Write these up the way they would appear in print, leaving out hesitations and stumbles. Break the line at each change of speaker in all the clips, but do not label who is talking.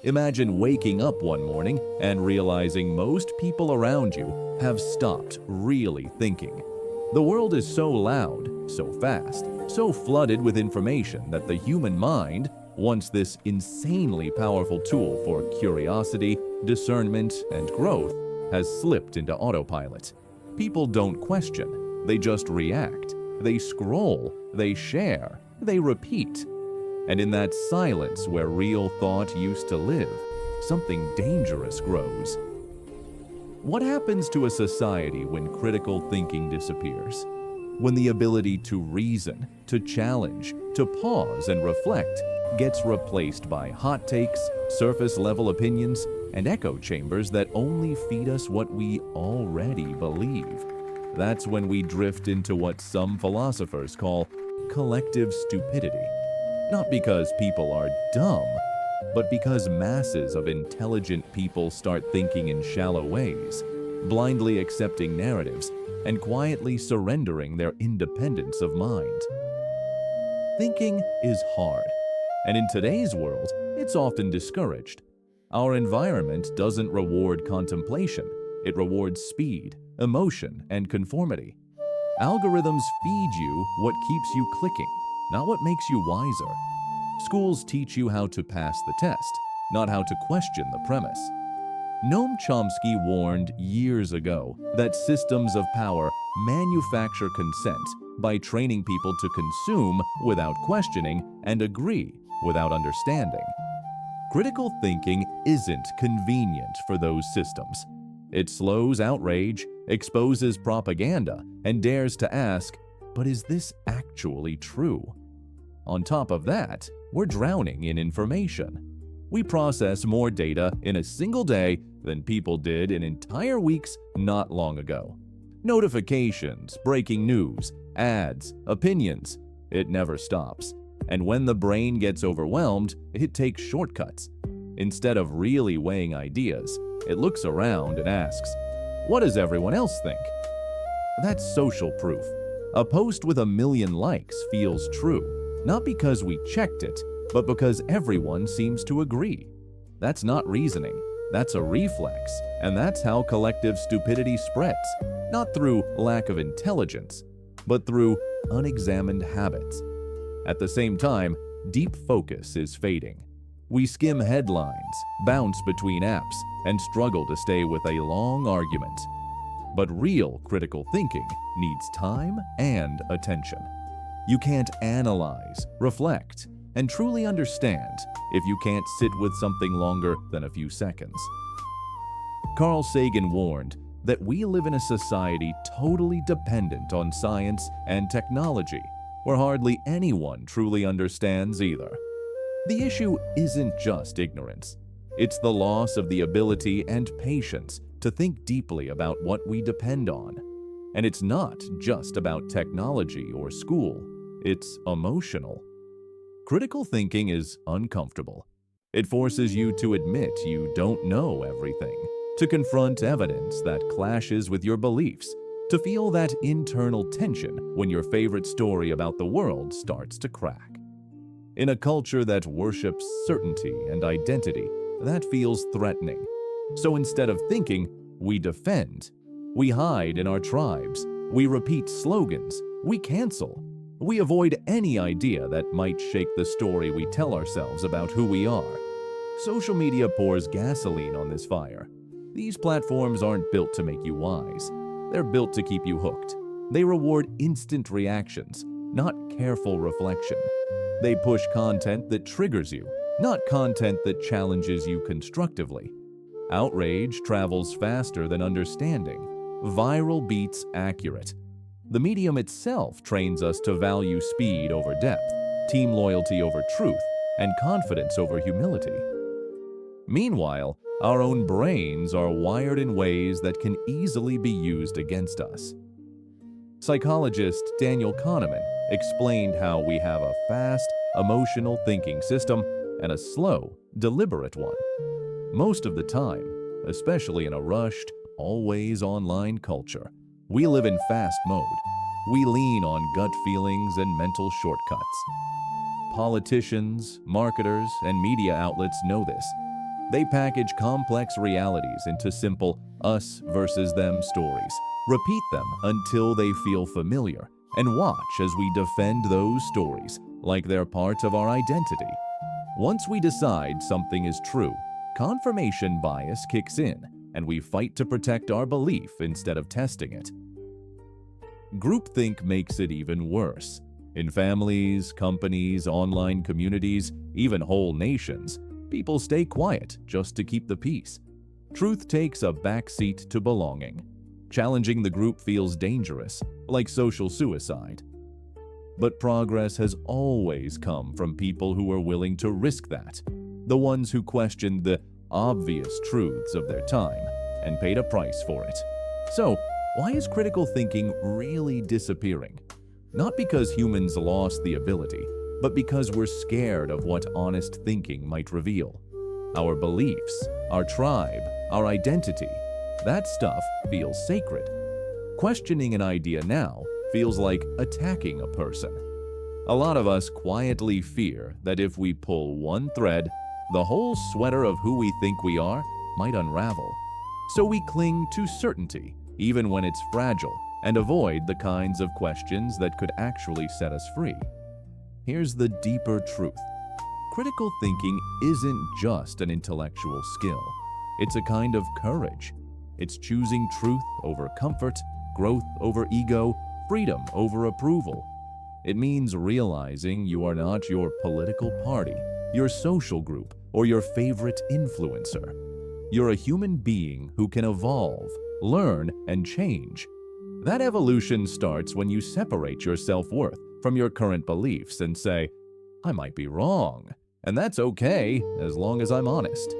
Imagine waking up one morning and realizing most people around you have stopped really thinking. The world is so loud, so fast, so flooded with information that the human mind, once this insanely powerful tool for curiosity, discernment, and growth, has slipped into autopilot. People don't question, they just react. They scroll, they share, they repeat. And in that silence where real thought used to live, something dangerous grows. What happens to a society when critical thinking disappears? When the ability to reason, to challenge, to pause and reflect gets replaced by hot takes, surface-level opinions, and echo chambers that only feed us what we already believe. That's when we drift into what some philosophers call collective stupidity. Not because people are dumb, but because masses of intelligent people start thinking in shallow ways, blindly accepting narratives, and quietly surrendering their independence of mind. Thinking is hard, and in today's world, it's often discouraged. Our environment doesn't reward contemplation, it rewards speed, emotion, and conformity. Algorithms feed you what keeps you clicking, not what makes you wiser. Schools teach you how to pass the test, not how to question the premise. Noam Chomsky warned years ago that systems of power manufacture consent by training people to consume without questioning and agree without understanding. Critical thinking isn't convenient for those systems. It slows outrage, exposes propaganda, and dares to ask, but is this actually true? On top of that, we're drowning in information. We process more data in a single day than people did in entire weeks not long ago. Notifications, breaking news, ads, opinions, it never stops. And when the brain gets overwhelmed, it takes shortcuts. Instead of really weighing ideas, it looks around and asks, what does everyone else think? That's social proof. A post with 1 million likes feels true, not because we checked it, but because everyone seems to agree. That's not reasoning, that's a reflex, and that's how collective stupidity spreads, not through lack of intelligence, but through unexamined habits. At the same time, deep focus is fading. We skim headlines, bounce between apps, and struggle to stay with a long argument. But real critical thinking needs time and attention. You can't analyze, reflect, and truly understand if you can't sit with something longer than a few seconds. Carl Sagan warned that we live in a society totally dependent on science and technology, where hardly anyone truly understands either. The issue isn't just ignorance. It's the loss of the ability and patience to think deeply about what we depend on. And it's not just about technology or school. It's emotional. Critical thinking is uncomfortable. It forces you to admit you don't know everything, to confront evidence that clashes with your beliefs, to feel that internal tension when your favorite story about the world starts to crack. In a culture that worships certainty and identity, that feels threatening. So instead of thinking, we defend. We hide in our tribes. We repeat slogans. We cancel. We avoid any idea that might shake the story we tell ourselves about who we are. Social media pours gasoline on this fire. These platforms aren't built to make you wise. They're built to keep you hooked. They reward instant reactions, not careful reflection. They push content that triggers you, not content that challenges you constructively. Outrage travels faster than understanding. Viral beats accurate. The medium itself trains us to value speed over depth, team loyalty over truth, and confidence over humility. Meanwhile, our own brains are wired in ways that can easily be used against us. Psychologist Daniel Kahneman explained how we have a fast, emotional thinking system and a slow, deliberate one. Most of the time, especially in a rushed, always online culture, we live in fast mode. We lean on gut feelings and mental shortcuts. Politicians, marketers, and media outlets know this. They package complex realities into simple us versus them stories, repeat them until they feel familiar, and watch as we defend those stories like they're part of our identity. Once we decide something is true, confirmation bias kicks in, and we fight to protect our belief instead of testing it. Groupthink makes it even worse. In families, companies, online communities, even whole nations, people stay quiet just to keep the peace. Truth takes a backseat to belonging. Challenging the group feels dangerous, like social suicide. But progress has always come from people who are willing to risk that, the ones who questioned the obvious truths of their time and paid a price for it. So, why is critical thinking really disappearing? Not because humans lost the ability, but because we're scared of what honest thinking might reveal. Our beliefs, our tribe, our identity, that stuff feels sacred. Questioning an idea now feels like attacking a person. A lot of us quietly fear that if we pull one thread, the whole sweater of who we think we are might unravel. So we cling to certainty, even when it's fragile, and avoid the kinds of questions that could actually set us free. Here's the deeper truth. Critical thinking isn't just an intellectual skill. It's a kind of courage. It's choosing truth over comfort, growth over ego, freedom over approval. It means realizing you are not your political party, your social group, or your favorite influencer. You're a human being who can evolve, learn, and change. That evolution starts when you separate your self-worth from your current beliefs and say, I might be wrong, and that's okay as long as I'm honest.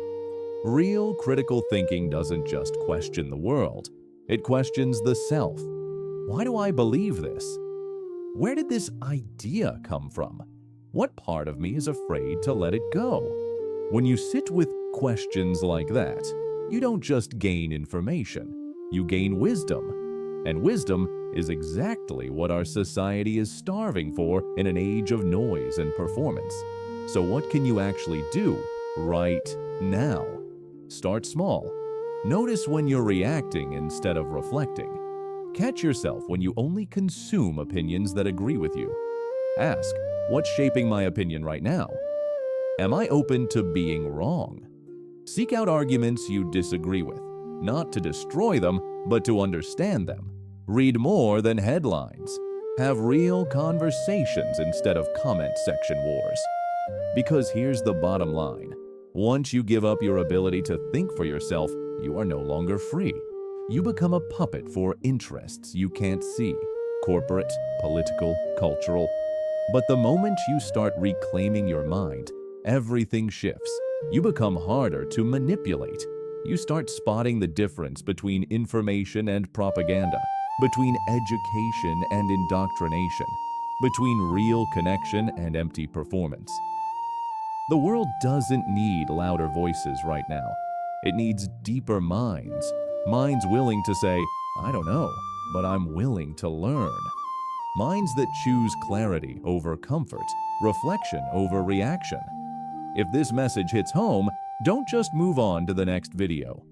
Real critical thinking doesn't just question the world, it questions the self. Why do I believe this? Where did this idea come from? What part of me is afraid to let it go? When you sit with questions like that, you don't just gain information, you gain wisdom. And wisdom is exactly what our society is starving for in an age of noise and performance. So what can you actually do right now? Start small. Notice when you're reacting instead of reflecting. Catch yourself when you only consume opinions that agree with you. Ask, what's shaping my opinion right now? Am I open to being wrong? Seek out arguments you disagree with, not to destroy them, but to understand them. Read more than headlines. Have real conversations instead of comment section wars. Because here's the bottom line. Once you give up your ability to think for yourself, you are no longer free. You become a puppet for interests you can't see, corporate, political, cultural. But the moment you start reclaiming your mind, everything shifts. You become harder to manipulate. You start spotting the difference between information and propaganda, between education and indoctrination, between real connection and empty performance. The world doesn't need louder voices right now. It needs deeper minds, minds willing to say, I don't know, but I'm willing to learn. Minds that choose clarity over comfort, reflection over reaction. If this message hits home, don't just move on to the next video.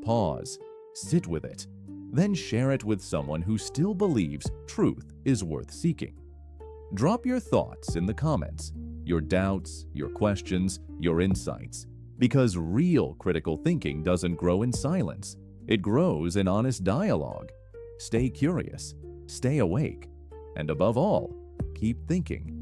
Pause, sit with it, then share it with someone who still believes truth is worth seeking. Drop your thoughts in the comments, your doubts, your questions, your insights, because real critical thinking doesn't grow in silence. It grows in honest dialogue. Stay curious, stay awake, and above all, keep thinking.